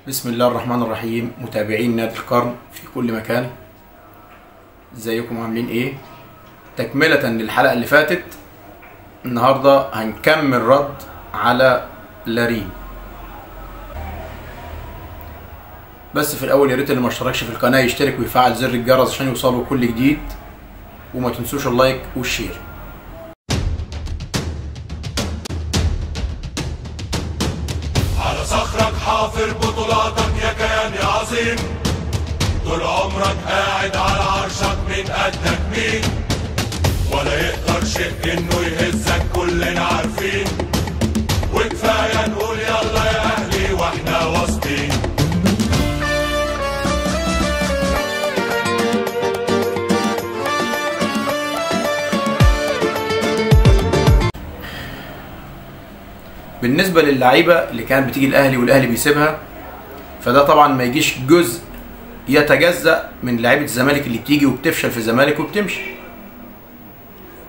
بسم الله الرحمن الرحيم. متابعين نادي القرن في كل مكان، ازيكم عاملين ايه؟ تكملة للحلقة اللي فاتت، النهاردة هنكمل رد على لارين. بس في الاول يا ريت اللي ما اشتركش في القناة يشترك ويفعل زر الجرس عشان يوصله كل جديد، وما تنسوش اللايك والشير. على صخرك حافر بطولاتك يا كيان يا عظيم، طول عمرك قاعد على عرشك من قدك مين، ولا يقدر شيء انه يهزك كلنا عارفين، وكفايه نقول يلا يا اهلي واحنا واثقين. بالنسبة للعيبة اللي كانت بتيجي الأهلي والأهلي بيسيبها، فده طبعا ما يجيش جزء يتجزأ من لعيبة الزمالك اللي بتيجي وبتفشل في الزمالك وبتمشي.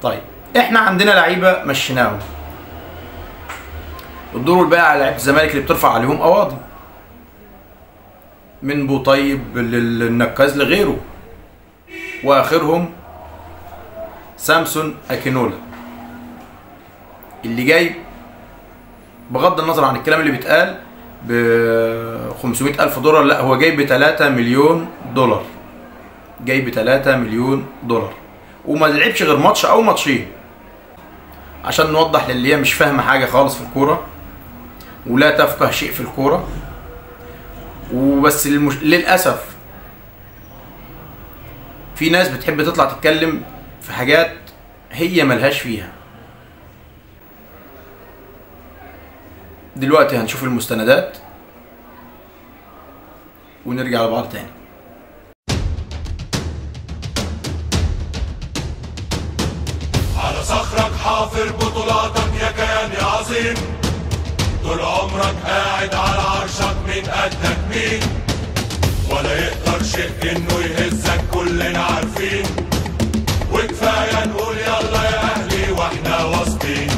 طيب احنا عندنا لعيبة مشيناهم، الدور الباقي على لعيبة الزمالك اللي بترفع عليهم قواضي، من بوطيب للنكاز لغيره، واخرهم سامسون اكينولا اللي جاي بغض النظر عن الكلام اللي بيتقال ب 500,000 دولار، لا هو جاي ب 3 مليون دولار، جاي ب 3 مليون دولار، وما لعبش غير ماتش او ماتشين. عشان نوضح للي هي مش فاهمه حاجه خالص في الكوره ولا تفقه شيء في الكوره وبس، للاسف في ناس بتحب تطلع تتكلم في حاجات هي ملهاش فيها. دلوقتي هنشوف المستندات ونرجع لبعض تاني. على صخرك حافر بطولاتك يا كيان يا عظيم، طول عمرك قاعد على عرشك من قدك مين، ولا يقدر شيء انه يهزك كلنا عارفين، وكفايه نقول يلا يا اهلي واحنا واثقين.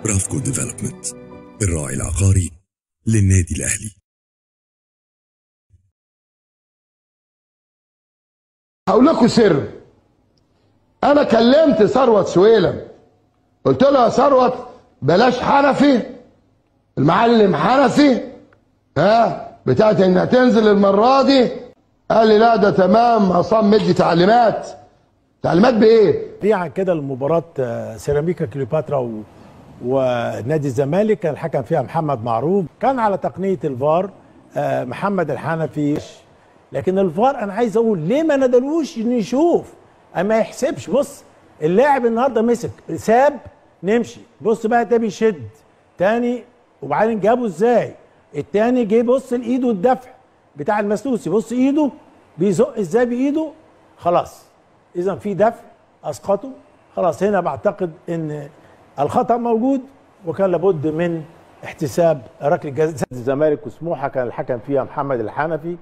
برافكو ديفلوبمنت، الراعي العقاري للنادي الأهلي. هقول لكم سر. انا كلمت ثروت سويلم، قلت له يا ثروت بلاش حنفي، المعلم حنفي بتاعت انها تنزل المره دي. قال لي لا ده تمام، عصام مدي تعليمات بايه؟ سريعا كده لمباراه سيراميكا كليوباترا ونادي الزمالك كان الحكم فيها محمد معروف، كان على تقنيه الفار محمد الحنفي. لكن الفار انا عايز اقول ليه ما ندلوش انه يشوف اما يحسبش. بص اللاعب النهارده مسك ساب نمشي، بص بقى ده بيشد تاني وبعدين جابه ازاي، التاني جه بص لايده الدفع بتاع المسلوسي، بص ايده بيزق ازاي بايده، خلاص اذا في دفع اسقطه. خلاص هنا بعتقد ان الخطأ موجود وكان لابد من احتساب ركله جزاء. الزمالك وسموحه كان الحكم فيها محمد الحنفي،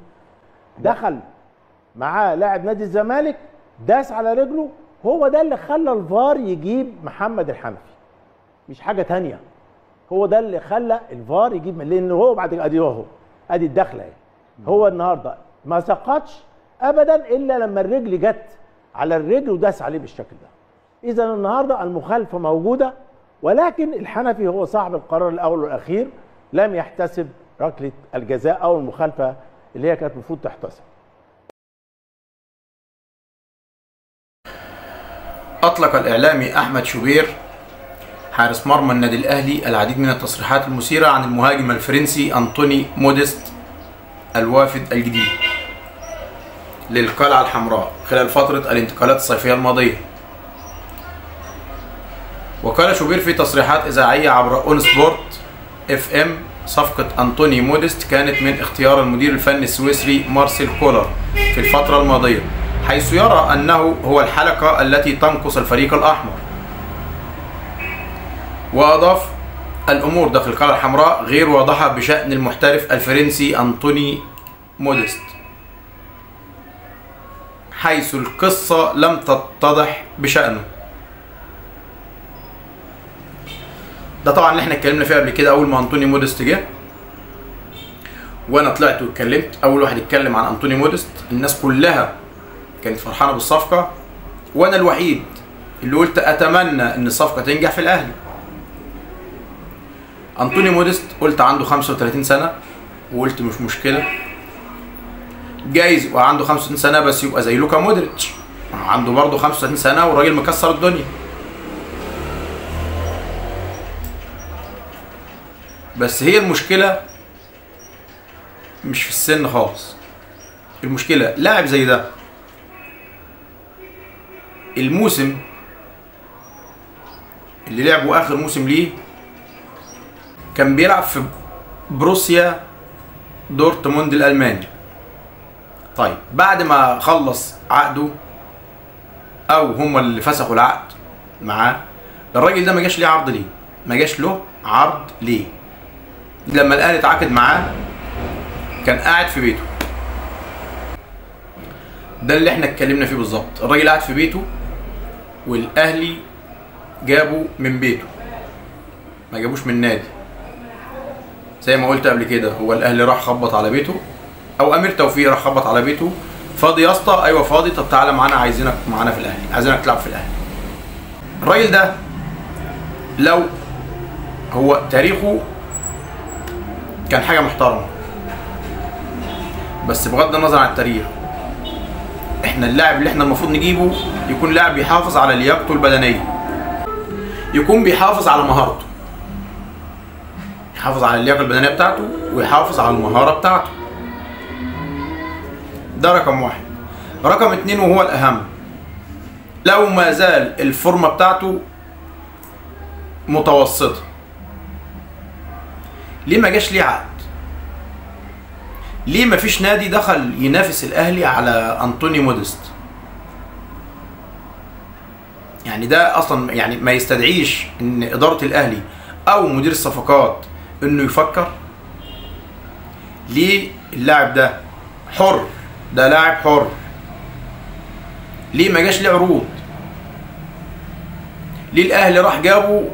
دخل معاه لاعب نادي الزمالك داس على رجله، هو ده اللي خلى الفار يجيب محمد الحنفي، مش حاجه تانية. هو ده اللي خلى الفار يجيب، لان هو بعد ادي اهو ادي الدخله اهي، هو النهارده ما سقطش ابدا الا لما الرجل جت على الرجل وداس عليه بالشكل ده. اذا النهارده المخالفه موجوده، ولكن الحنفي هو صاحب القرار الاول والاخير، لم يحتسب ركله الجزاء او المخالفه اللي هي كانت المفروض تحتسب. أطلق الإعلامي أحمد شوبير حارس مرمى النادي الأهلي العديد من التصريحات المثيرة عن المهاجم الفرنسي أنطوني موديست الوافد الجديد للقلعة الحمراء خلال فترة الانتقالات الصيفية الماضية. وقال شوبير في تصريحات إذاعية عبر أون سبورت FM صفقة أنطوني موديست كانت من اختيار المدير الفني السويسري مارسيل كولر في الفترة الماضية، حيث يرى أنه هو الحلقة التي تنقص الفريق الأحمر. وأضاف: الأمور داخل القلعة الحمراء غير واضحة بشأن المحترف الفرنسي أنطوني موديست، حيث القصة لم تتضح بشأنه. ده طبعا اللي احنا اتكلمنا فيه قبل كده. اول ما انطوني موديست جه وانا طلعت واتكلمت، اول واحد اتكلم عن انطوني موديست، الناس كلها كانت فرحانه بالصفقه، وانا الوحيد اللي قلت اتمنى ان الصفقه تنجح في الاهلي. انطوني موديست قلت عنده 35 سنه، وقلت مش مشكله، جايز يبقى عنده 35 سنه بس يبقى زي لوكا مودريتش، عنده برضه 35 سنه والراجل مكسر الدنيا. بس هي المشكلة مش في السن خالص، المشكلة لاعب زي ده الموسم اللي لعبه آخر موسم ليه كان بيلعب في بروسيا دورتموند الألماني. طيب بعد ما خلص عقده أو هم اللي فسخوا العقد معاه، الراجل ده ما جاش ليه عرض ليه؟ ما جاش له عرض ليه؟ لما الاهلي اتعاقد معاه كان قاعد في بيته. ده اللي احنا اتكلمنا فيه بالظبط، الراجل قاعد في بيته والاهلي جابه من بيته، ما جابوش من نادي. زي ما قلت قبل كده، هو الاهلي راح خبط على بيته، او امير توفيق راح خبط على بيته، فاضي يا اسطى؟ ايوه فاضي، طب تعالى معانا، عايزينك معانا في الاهلي، عايزينك تلعب في الاهلي. الراجل ده لو هو تاريخه كان حاجة محترمة، بس بغض النظر عن التاريخ، احنا اللاعب اللي احنا المفروض نجيبه يكون لاعب بيحافظ على لياقته البدنية، يكون بيحافظ على مهارته، يحافظ على اللياقة البدنية بتاعته ويحافظ على المهارة بتاعته. ده رقم واحد. رقم اتنين وهو الأهم، لو ما زال الفورمة بتاعته متوسطة، ليه ما جاش ليه عقد؟ ليه ما فيش نادي دخل ينافس الاهلي على انطوني موديست؟ يعني ده اصلا يعني ما يستدعيش ان اداره الاهلي او مدير الصفقات انه يفكر؟ ليه اللاعب ده حر؟ ده لاعب حر، ليه ما جاش ليه عروض؟ ليه الاهلي راح جابه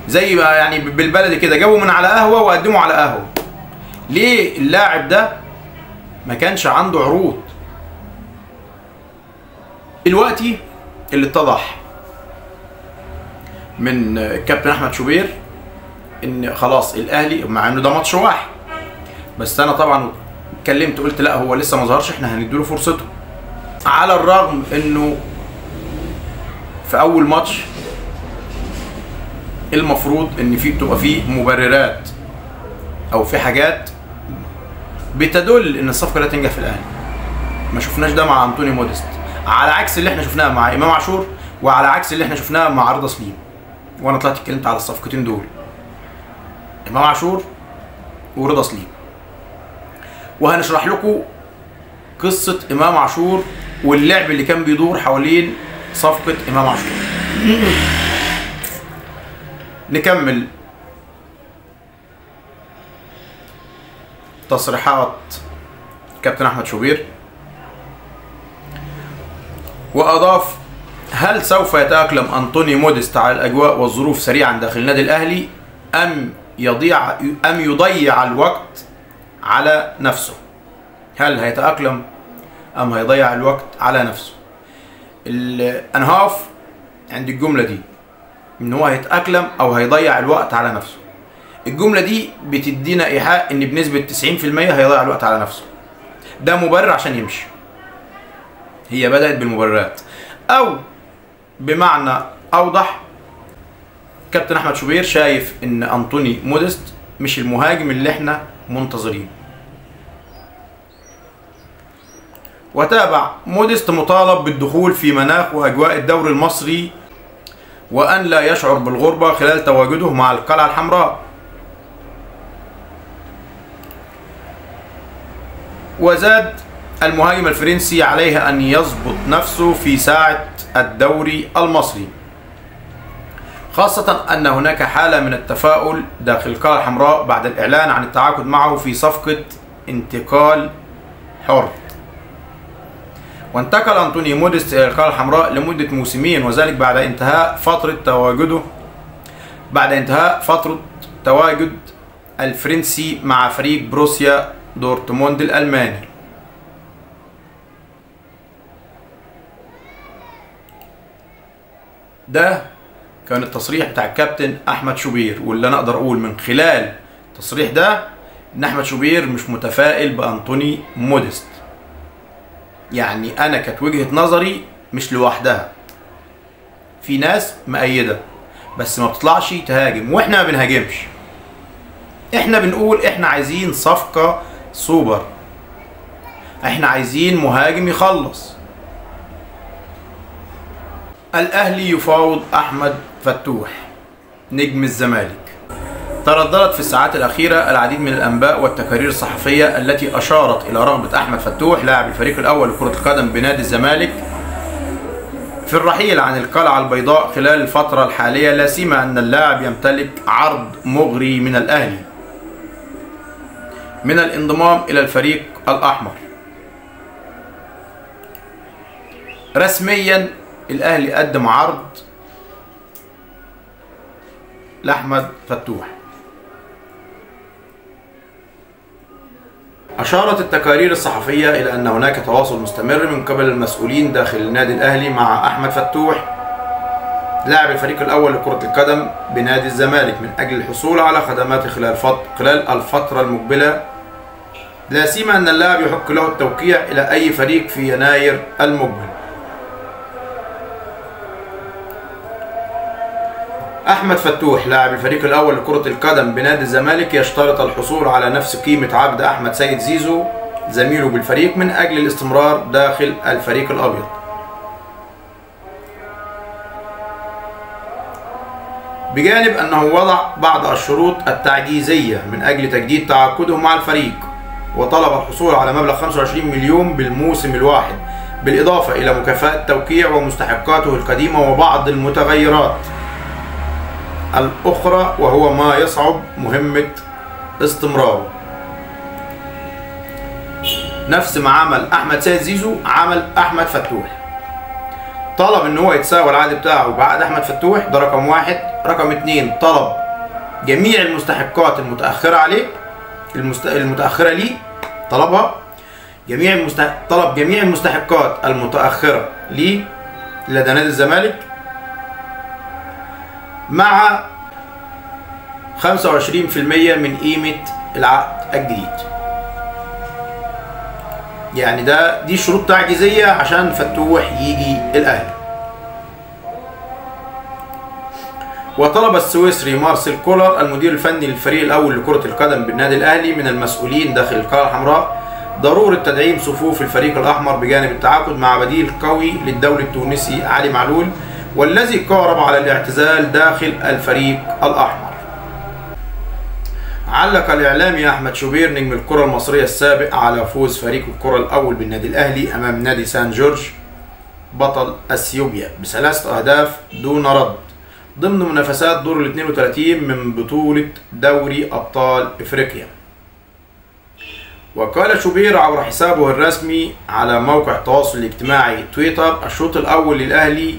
زي ما يعني بالبلدي كده، جابوا من على قهوه وقدموا على قهوه؟ ليه اللاعب ده ما كانش عنده عروض؟ دلوقتي اللي اتضح من الكابتن احمد شوبير ان خلاص الاهلي، مع انه ده ماتش واحد، بس انا طبعا اتكلمت قلت لا هو لسه ما ظهرش، احنا هنديله فرصته، على الرغم انه في اول ماتش المفروض ان في بتبقى فيه مبررات او في حاجات بتدل ان الصفقه لا تنجح في الاهلي. ما شفناش ده مع انطوني موديست، على عكس اللي احنا شفناه مع امام عاشور، وعلى عكس اللي احنا شفناه مع رضا سليم. وانا طلعت اتكلمت على الصفقتين دول، امام عاشور ورضا سليم، وهنشرح لكم قصه امام عاشور واللعب اللي كان بيدور حوالين صفقه امام عاشور. نكمل تصريحات كابتن احمد شوبير، واضاف: هل سوف يتأقلم أنطوني موديست على الأجواء والظروف سريعا داخل النادي الأهلي أم يضيع الوقت على نفسه؟ هل هيتأقلم أم هيضيع الوقت على نفسه؟ أنا هقف عند الجملة دي، إن هو هيتأقلم أو هيضيع الوقت على نفسه. الجملة دي بتدينا إيحاء إن بنسبة 90% هيضيع الوقت على نفسه. ده مبرر عشان يمشي. هي بدأت بالمبررات، أو بمعنى أوضح كابتن أحمد شوبير شايف إن أنطوني موديست مش المهاجم اللي إحنا منتظرينه. وتابع: موديست مطالب بالدخول في مناخ وأجواء الدوري المصري وأن لا يشعر بالغربة خلال تواجده مع القلعة الحمراء. وزاد: المهاجم الفرنسي عليه أن يضبط نفسه في ساعة الدوري المصري، خاصة أن هناك حالة من التفاؤل داخل القلعة الحمراء بعد الإعلان عن التعاقد معه في صفقة انتقال حر. وانتقل أنطوني موديست إلى القلعة الحمراء لمدة موسمين، وذلك بعد انتهاء فترة تواجد الفرنسي مع فريق بروسيا دورتموند الألماني. ده كان التصريح بتاع الكابتن احمد شوبير، واللي انا اقدر اقول من خلال التصريح ده ان احمد شوبير مش متفائل بانطوني موديست. يعني انا كانت وجهة نظري مش لوحدها، في ناس مؤيده بس ما بتطلعش تهاجم، واحنا ما بنهاجمش. احنا بنقول احنا عايزين صفقة سوبر، احنا عايزين مهاجم يخلص. الأهلي يفاوض أحمد فتوح نجم الزمالك. ترددت في الساعات الأخيرة العديد من الأنباء والتقارير الصحفية التي أشارت إلى رغبة أحمد فتوح لاعب الفريق الأول لكرة القدم بنادي الزمالك في الرحيل عن القلعة البيضاء خلال الفترة الحالية، لا سيما أن اللاعب يمتلك عرض مغري من الأهلي من الانضمام إلى الفريق الأحمر. رسميا الأهلي قدم عرض لأحمد فتوح. أشارت التقارير الصحفية إلى أن هناك تواصل مستمر من قبل المسؤولين داخل النادي الأهلي مع أحمد فتوح لاعب الفريق الأول لكرة القدم بنادي الزمالك من أجل الحصول على خدماته خلال الفترة المقبلة، لا سيما أن اللاعب يحق له التوقيع إلى أي فريق في يناير المقبل. أحمد فتوح لاعب الفريق الأول لكرة القدم بنادي الزمالك يشترط الحصول على نفس قيمة عقد أحمد سيد زيزو زميله بالفريق من أجل الاستمرار داخل الفريق الأبيض. بجانب أنه وضع بعض الشروط التعجيزية من أجل تجديد تعاقده مع الفريق، وطلب الحصول على مبلغ 25 مليون بالموسم الواحد، بالإضافة إلى مكافأة التوقيع ومستحقاته القديمة وبعض المتغيرات الأخرى، وهو ما يصعب مهمة استمراره. نفس ما عمل أحمد سيد زيزو عمل أحمد فتوح، طلب إن هو يتساوى العقد بتاعه بعقد أحمد فتوح، ده رقم واحد. رقم اتنين، طلب جميع المستحقات المتأخرة عليه، المتأخرة ليه طلبها، طلب جميع المستحقات المتأخرة ليه لدى نادي الزمالك مع 25% من قيمة العقد الجديد. يعني دي شروط تعجيزية عشان فتوح يجي الأهلي. وطلب السويسري مارسيل كولر المدير الفني للفريق الأول لكرة القدم بالنادي الأهلي من المسؤولين داخل القلعة الحمراء ضرورة تدعيم صفوف الفريق الأحمر بجانب التعاقد مع بديل قوي للدولي التونسي علي معلول، والذي قارب على الاعتزال داخل الفريق الأحمر. علق الإعلامي أحمد شوبير نجم الكرة المصرية السابق على فوز فريق الكرة الأول بالنادي الأهلي أمام نادي سان جورج بطل أثيوبيا ب3 أهداف دون رد ضمن منافسات دور ال 32 من بطولة دوري أبطال إفريقيا. وقال شوبير عبر حسابه الرسمي على موقع التواصل الاجتماعي تويتر: الشوط الأول للأهلي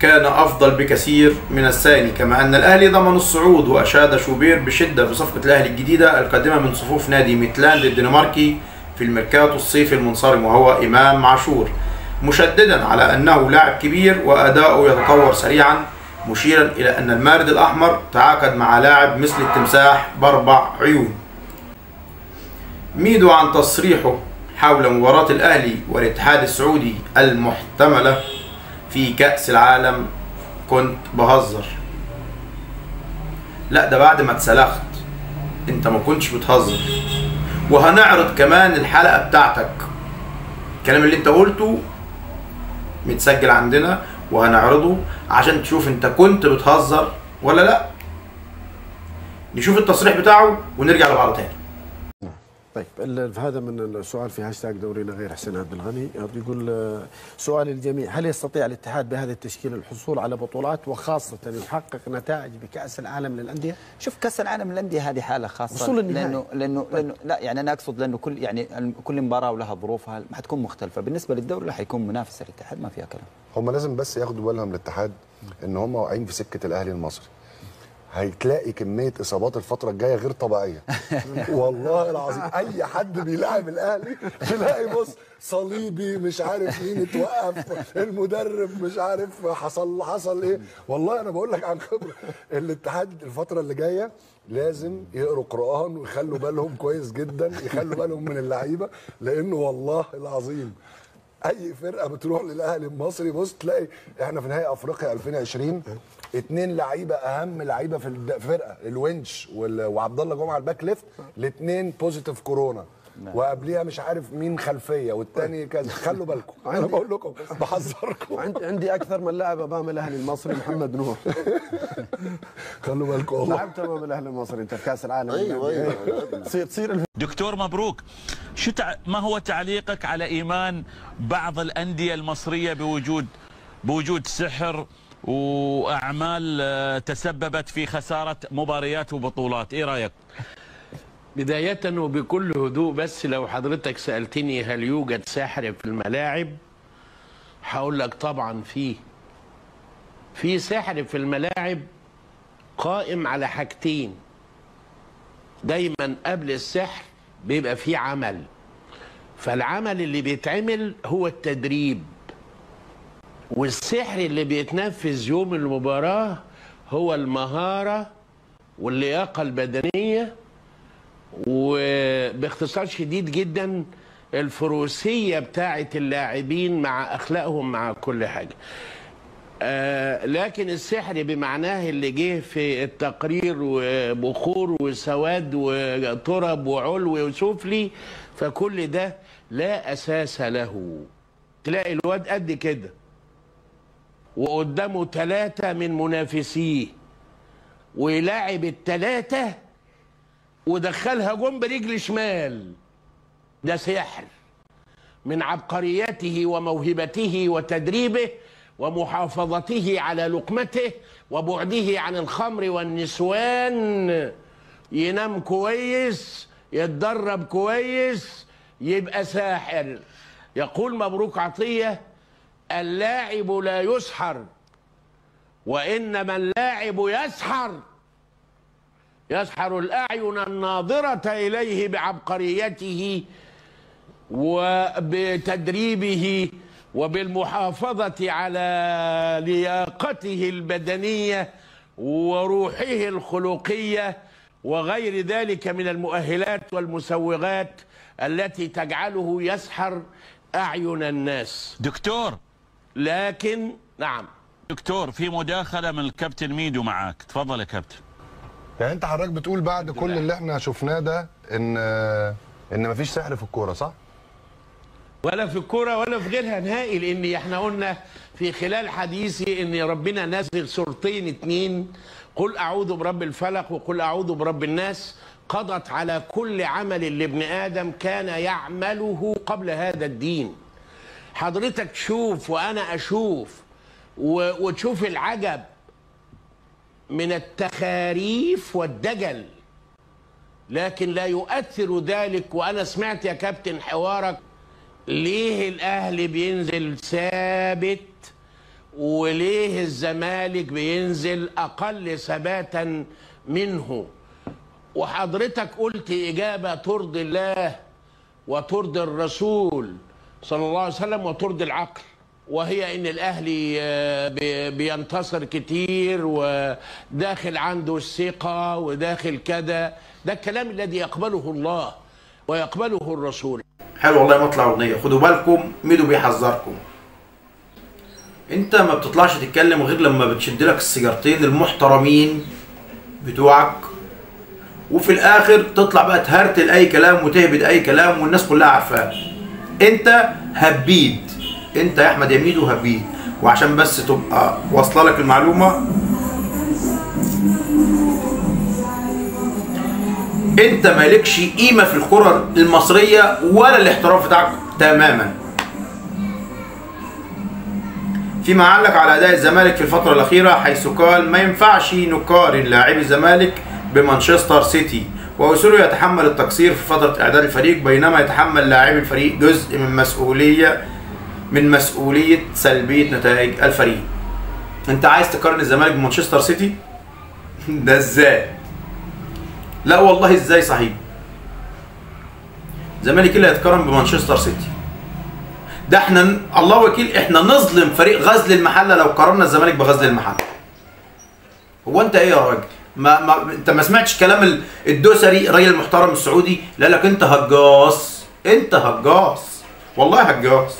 كان أفضل بكثير من الثاني، كما أن الأهلي ضمن الصعود. وأشاد شوبير بشدة بصفقة الأهلي الجديدة القادمة من صفوف نادي ميتلاند الدنماركي في الميركاتو الصيفي المنصرم وهو إمام عاشور، مشددا على أنه لاعب كبير وأداؤه يتطور سريعا، مشيرا إلى أن المارد الأحمر تعاقد مع لاعب مثل التمساح بأربع عيون. ميدو عن تصريحه حول مباراة الأهلي والاتحاد السعودي المحتملة في كأس العالم: كنت بهزر. لا، ده بعد ما اتسلخت، انت ما كنتش بتهزر. وهنعرض كمان الحلقة بتاعتك، الكلام اللي انت قلته متسجل عندنا وهنعرضه عشان تشوف انت كنت بتهزر ولا لا. نشوف التصريح بتاعه ونرجع لبعض تاني. طيب هذا من السؤال في هاشتاج دورينا غير حسين عبد الغني، يقول سؤال الجميع: هل يستطيع الاتحاد بهذا التشكيل الحصول على بطولات وخاصة يحقق نتائج بكأس العالم للأندية؟ شوف، كأس العالم للأندية هذه حالة خاصة، وصول النهائي. لأنه لا يعني أنا أقصد لأنه كل مباراة ولها ظروفها ما حتكون مختلفة. بالنسبة للدوري راح يكون منافس الاتحاد، ما فيها كلام. هم لازم بس ياخدوا بالهم الاتحاد ان هم واقعين في سكة الأهلي المصري. هتلاقي كمية إصابات الفترة الجاية غير طبيعية. والله العظيم أي حد بيلاعب الأهلي تلاقي بص صليبي مش عارف مين اتوقف، المدرب مش عارف حصل إيه. والله أنا بقول لك عن خبرة. الاتحاد الفترة اللي جاية لازم يقروا قرآن ويخلوا بالهم كويس جدا، يخلوا بالهم من اللعيبة، لأنه والله العظيم اي فرقه بتروح للاهلي المصري بص تلاقي احنا في نهائي افريقيا 2020 2 لعيبه اهم لعيبه في الفرقه، الونش وعبد الله جمعه الباك ليفت، الاثنين بوزيتيف كورونا، وقبليها مش عارف مين خلفيه والثاني كذا. خلوا بالكم، انا بقول لكم بحذركم. عندي اكثر من لاعب امام الاهلي المصري، محمد نور. خلوا بالكم والله. لعبت امام الاهلي المصري انت في كاس العالم. ايوه تصير دكتور مبروك، ما هو تعليقك على ايمان بعض الانديه المصريه بوجود سحر واعمال تسببت في خساره مباريات وبطولات؟ ايه رايك؟ بداية وبكل هدوء، بس لو حضرتك سألتني هل يوجد سحر في الملاعب، هقول لك طبعا في سحر في الملاعب قائم على حاجتين. دايما قبل السحر بيبقى فيه عمل، فالعمل اللي بيتعمل هو التدريب، والسحر اللي بيتنفذ يوم المباراة هو المهارة واللياقة البدنية، وباختصار شديد جدا الفروسية بتاعة اللاعبين مع أخلاقهم مع كل حاجة. لكن السحر بمعناه اللي جه في التقرير وبخور وسواد وترب وعلو وسفلي، فكل ده لا أساس له. تلاقي الواد قد كده وقدامه 3 من منافسيه ويلاعب ال3 ودخلها جون برجل شمال. ده سحر من عبقريته وموهبته وتدريبه ومحافظته على لقمته وبعده عن الخمر والنسوان. ينام كويس، يتدرب كويس، يبقى ساحر. يقول مبروك عطية: اللاعب لا يسحر، وإنما اللاعب يسحر الأعين الناظرة إليه بعبقريته وبتدريبه وبالمحافظة على لياقته البدنية وروحه الخلقية وغير ذلك من المؤهلات والمسوغات التي تجعله يسحر أعين الناس. دكتور، لكن نعم، دكتور في مداخلة من الكابتن ميدو معاك، تفضل يا كابتن. يعني انت حضرتك بتقول بعد كل اللي احنا شفناه ده ان مفيش سحر في الكوره، صح؟ ولا في الكوره ولا في غيرها نهائي، لان احنا قلنا في خلال حديثي ان ربنا نازل سورتين اتنين، قل اعوذ برب الفلق وقل اعوذ برب الناس، قضت على كل عمل لابن ادم كان يعمله قبل هذا الدين. حضرتك تشوف وانا اشوف وتشوف العجب من التخاريف والدجل، لكن لا يؤثر ذلك. وانا سمعت يا كابتن حوارك ليه الاهلي بينزل ثابت وليه الزمالك بينزل اقل ثباتا منه، وحضرتك قلت اجابه ترضي الله وترضي الرسول صلى الله عليه وسلم وترضي العقل، وهي ان الاهلي بينتصر كتير وداخل عنده الثقه وداخل كذا. ده الكلام الذي يقبله الله ويقبله الرسول. حلو والله مطلع اغنيه. خدوا بالكم ميدو بيحذركم، انت ما بتطلعش تتكلم غير لما بتشد لك السيجارتين المحترمين بتوعك، وفي الاخر تطلع بقى تهرتل اي كلام وتهبد اي كلام والناس كلها عارفاه. انت هبيد، انت يا احمد يا ميدو هبيد. وعشان بس تبقى واصله لك المعلومه، انت مالكش قيمه في الكره المصريه ولا الاحتراف بتاعك تماما. فيما علق على اداء الزمالك في الفتره الاخيره، حيث قال ما ينفعش نقارن لاعبي الزمالك بمانشستر سيتي، وأوسوريو يتحمل التقصير في فتره اعداد الفريق، بينما يتحمل لاعبي الفريق جزء من مسؤوليه سلبيه نتائج الفريق. انت عايز تقارن الزمالك بمانشستر سيتي؟ ده ازاي؟ لا والله ازاي صحيح؟ الزمالك اللي هيتقارن بمانشستر سيتي؟ ده احنا الله وكيل احنا نظلم فريق غزل المحله لو قارنا الزمالك بغزل المحله. هو انت ايه يا راجل؟ انت ما سمعتش كلام الدوسري الراجل المحترم السعودي؟ لا لك انت هجاص، انت هجاص والله هجاص.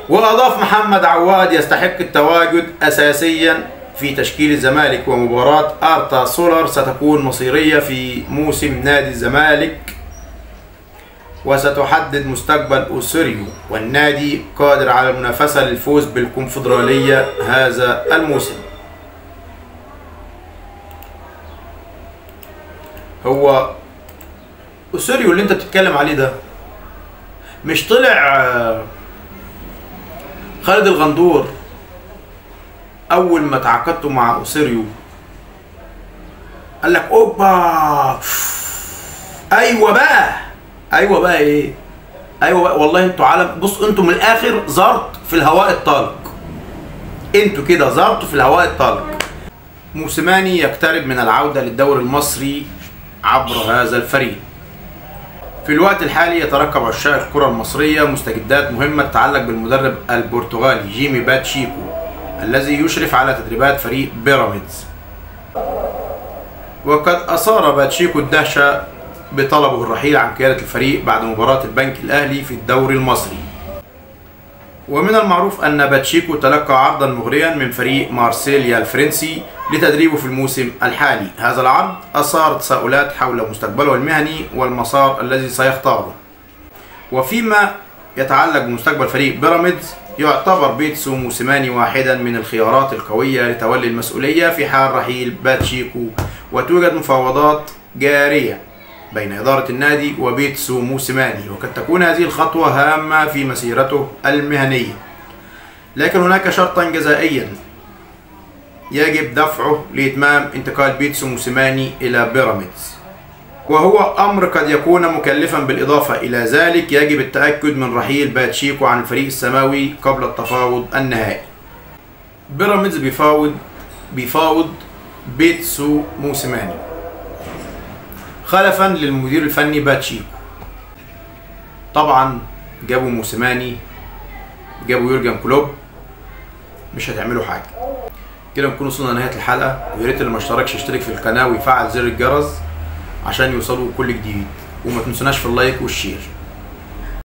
واضاف محمد عواد يستحق التواجد اساسيا في تشكيل الزمالك، ومباراة ارتا سولر ستكون مصيرية في موسم نادي الزمالك وستحدد مستقبل أوسوريو، والنادي قادر على المنافسة للفوز بالكونفدرالية هذا الموسم. هو أوسوريو اللي انت بتتكلم عليه ده مش طلع خالد الغندور اول ما تعاقدتوا مع أوسوريو قال لك اوبا ايوه بقى ايه؟ ايوه بقى والله انتوا عالم. بص انتوا من الاخر زرط في الهواء الطلق، انتوا كده زرطوا في الهواء الطلق. موسيماني يقترب من العودة للدوري المصري عبر هذا الفريق. في الوقت الحالي يترقب عشاق الكرة المصرية مستجدات مهمة تتعلق بالمدرب البرتغالي جيمي باتشيكو الذي يشرف على تدريبات فريق بيراميدز. وقد أثار باتشيكو الدهشة بطلبه الرحيل عن قيادة الفريق بعد مباراة البنك الأهلي في الدوري المصري. ومن المعروف أن باتشيكو تلقى عرضا مغريا من فريق مارسيليا الفرنسي لتدريبه في الموسم الحالي. هذا العرض أثار تساؤلات حول مستقبله المهني والمسار الذي سيختاره. وفيما يتعلق بمستقبل فريق بيراميدز، يعتبر بيتسو موسيماني واحدا من الخيارات القوية لتولي المسؤولية في حال رحيل باتشيكو، وتوجد مفاوضات جارية بين إدارة النادي وبيتسو موسيماني، وقد تكون هذه الخطوة هامة في مسيرته المهنية. لكن هناك شرطا جزائيا يجب دفعه لإتمام انتقال بيتسو موسيماني إلى بيراميدز، وهو أمر قد يكون مكلفا. بالإضافة إلى ذلك يجب التأكد من رحيل باتشيكو عن الفريق السماوي قبل التفاوض النهائي. بيراميدز بيفاوض بيتسو موسيماني خلفا للمدير الفني باتشيكو. طبعا جابوا موسيماني، جابوا يورجن كلوب، مش هتعملوا حاجه. كده نكون وصلنا لنهايه الحلقه، ويا ريت اللي ما اشتركش يشترك في القناه ويفعل زر الجرس عشان يوصلوا كل جديد، وما تنسوناش في اللايك والشير.